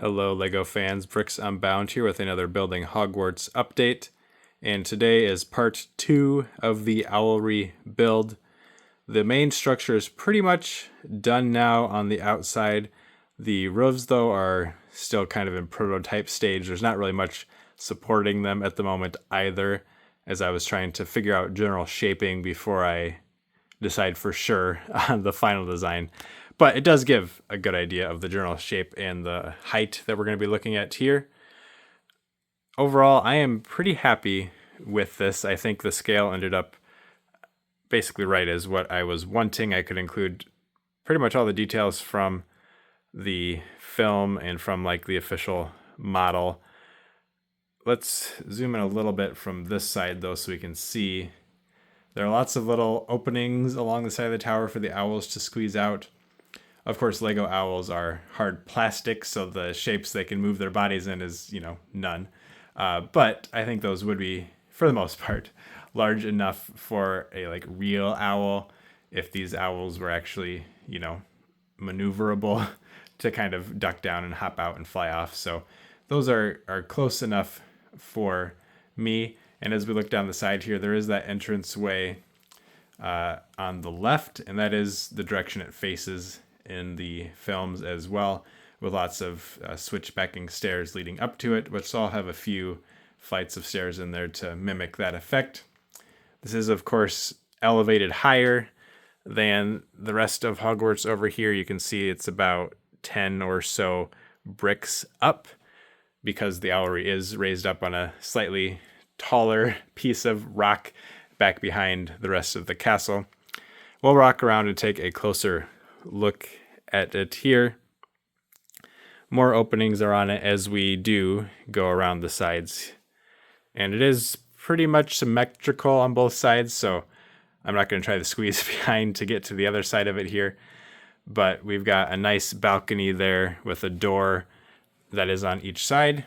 Hello, LEGO fans. Bricks Unbound here with another Building Hogwarts update. And today is part 2 of the Owlery build. The main structure is pretty much done now on the outside. The roofs, though, are still kind of in prototype stage. There's not really much supporting them at the moment either, as I was trying to figure out general shaping before I decide for sure on the final design. But it does give a good idea of the general shape and the height that we're going to be looking at here. Overall, I am pretty happy with this. I think the scale ended up basically right as what I was wanting. I could include pretty much all the details from the film and from like the official model. Let's zoom in a little bit from this side though so we can see. There are lots of little openings along the side of the tower for the owls to squeeze out. Of course, Lego owls are hard plastic, so the shapes they can move their bodies in is, none. But I think those would be, for the most part, large enough for a real owl if these owls were actually, maneuverable to kind of duck down and hop out and fly off. So those are close enough for me. And as we look down the side here, there is that entrance way on the left, and that is the direction it faces in the films as well, with lots of switchbacking stairs leading up to it, which all have a few flights of stairs in there to mimic that effect. This is, of course, elevated higher than the rest of Hogwarts over here. You can see it's about 10 or so bricks up because the Owlery is raised up on a slightly taller piece of rock back behind the rest of the castle. We'll rock around and take a closer look at it here. More openings are on it as we do go around the sides. And it is pretty much symmetrical on both sides, so I'm not going to try to squeeze behind to get to the other side of it here. But we've got a nice balcony there with a door that is on each side.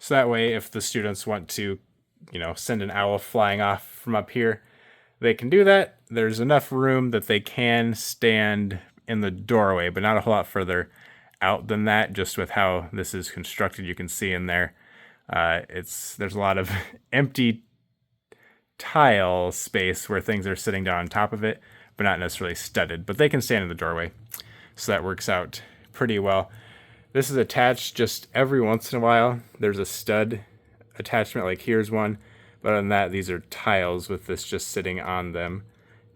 So that way, if the students want to, send an owl flying off from up here, they can do that. There's enough room that they can stand in the doorway, but not a whole lot further out than that, just with how this is constructed. You can see in there, there's a lot of empty tile space where things are sitting down on top of it, but not necessarily studded, but they can stand in the doorway. So that works out pretty well. This is attached just every once in a while. There's a stud attachment, like here's one. But other than that, these are tiles with this just sitting on them.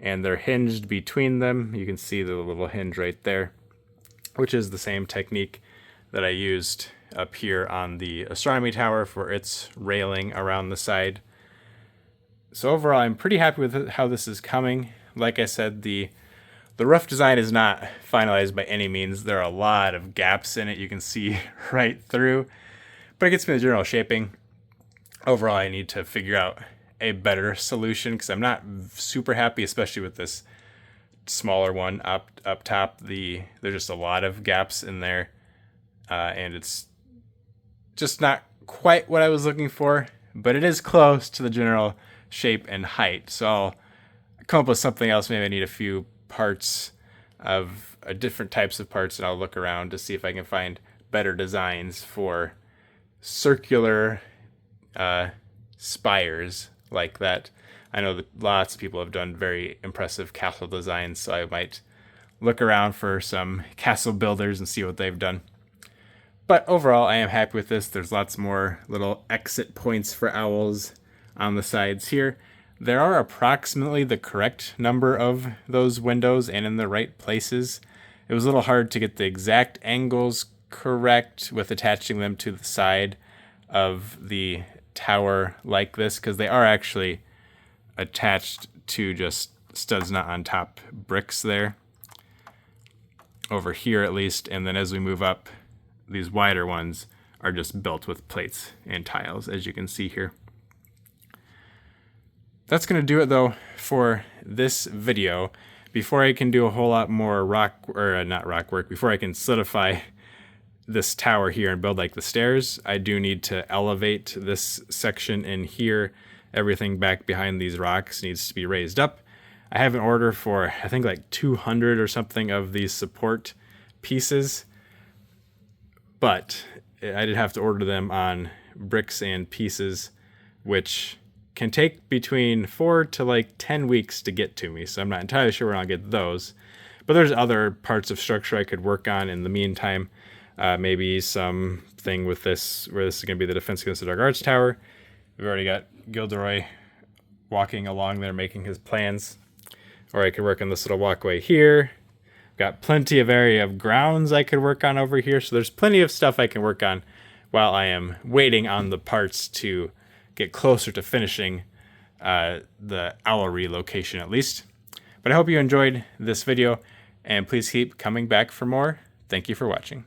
And they're hinged between them. You can see the little hinge right there, which is the same technique that I used up here on the astronomy tower for its railing around the side. So overall, I'm pretty happy with how this is coming. Like I said, the rough design is not finalized by any means. There are a lot of gaps in it you can see right through. But it gets me the general shaping. Overall, I need to figure out a better solution because I'm not super happy, especially with this smaller one up top. There's just a lot of gaps in there, and it's just not quite what I was looking for, but it is close to the general shape and height. So I'll come up with something else. Maybe I need a few parts of different types of parts, and I'll look around to see if I can find better designs for circular spires like that. I know that lots of people have done very impressive castle designs, so I might look around for some castle builders and see what they've done. But overall, I am happy with this. There's lots more little exit points for owls on the sides here. There are approximately the correct number of those windows and in the right places. It was a little hard to get the exact angles correct with attaching them to the side of the tower like this, because they are actually attached to just studs not on top bricks there over here at least. And then as we move up, these wider ones are just built with plates and tiles, as you can see here. That's going to do it though for this video. Before I can do a whole lot more not rock work, before I can solidify this tower here and build like the stairs, I do need to elevate this section in here. Everything back behind these rocks needs to be raised up. I have an order for, I think, like 200 or something of these support pieces. but I did have to order them on bricks and pieces, which can take between 4 to like 10 weeks to get to me. So I'm not entirely sure when I'll get those. But there's other parts of structure I could work on in the meantime. Maybe something with this, where this is going to be the defense against the dark arts tower. We've already got Gilderoy walking along there making his plans. Or I could work on this little walkway here. Got plenty of area of grounds I could work on over here. So there's plenty of stuff I can work on while I am waiting on the parts to get closer to finishing the Owlery location at least. But I hope you enjoyed this video, and please keep coming back for more. Thank you for watching.